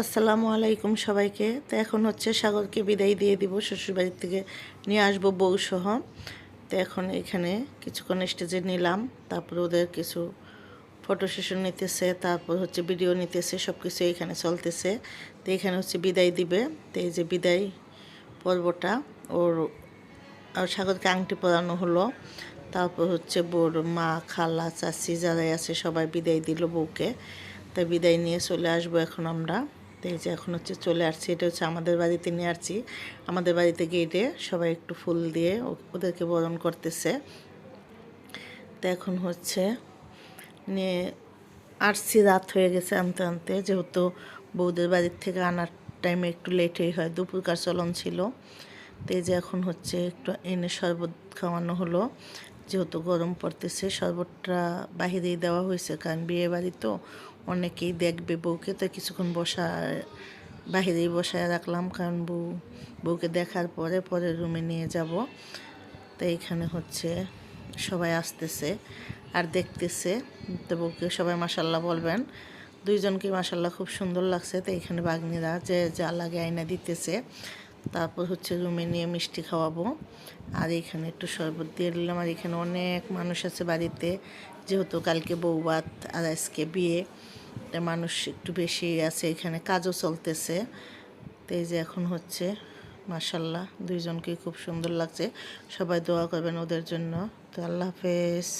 আসসালামু আলাইকুম সবাইকে। তো এখন হচ্ছে সাগরকে বিদায় দিয়ে দিব, শ্বশুরবাড়ি থেকে নিয়ে আসবো বউসহ। তো এখন এখানে কিছুক্ষণ স্টেজে নিলাম, তারপর ওদের কিছু ফটো সেশন নিতেছে, তারপর হচ্ছে ভিডিও নিতেছে, সব কিছু এখানে চলতেছে। তো এখানে হচ্ছে বিদায় দিবে। তো এই যে বিদায় পর্বটা, ওর আর সাগরকে আংটি পরানো হলো। তারপর হচ্ছে বউর মা, খালা, চাচি যারাই আছে সবাই বিদায় দিল বউকে। তাই বিদায় নিয়ে চলে আসবো এখন আমরা। তো এই যে এখন হচ্ছে চলে আসছি, এটা হচ্ছে আমাদের বাড়িতে নিয়ে আসছি। আমাদের বাড়িতে গেটে সবাই একটু ফুল দিয়ে ওদেরকে বরণ করতেছে। তো এখন হচ্ছে নিয়ে আসছি, রাত হয়ে গেছে আনতে আনতে, যেহেতু বউদের বাড়ির থেকে আনার টাইমে একটু লেটই হয়, দুপুরকার চলন ছিল। তো এই যে এখন হচ্ছে একটু এনে শরবত খাওয়ানো হলো, যেহেতু গরম পড়তেছে। শরবতটা বাহিরেই দেওয়া হয়েছে, কারণ বিয়ে বাড়ি তো অনেকেই দেখবে বউকে, তো কিছুক্ষণ বাহিরেই বসায় রাখলাম, কারণ বউকে দেখার পরে পরের রুমে নিয়ে যাব। তো এইখানে হচ্ছে সবাই আসতেছে আর দেখতেছে। তো বউকে সবাই মাশাল্লাহ বলবেন, দুইজনকে মাশাল্লাহ খুব সুন্দর লাগছে। তো এইখানে বাগ্নিরা যে যা লাগে আয়না দিতেছে। তারপর হচ্ছে রুমে নিয়ে মিষ্টি খাওয়াবো, আর এখানে একটু শরবত দিয়ে দিলাম। আর এখানে অনেক মানুষ আছে বাড়িতে, যেহেতু কালকে বউভাত আর আজকে বিয়ে, মানুষ একটু বেশি আছে, এখানে কাজও চলতেছে। তো এই যে এখন হচ্ছে মাশাল্লাহ দুইজনকে খুব সুন্দর লাগছে। সবাই দোয়া করবেন ওদের জন্য। তো আল্লাহ হাফেজ।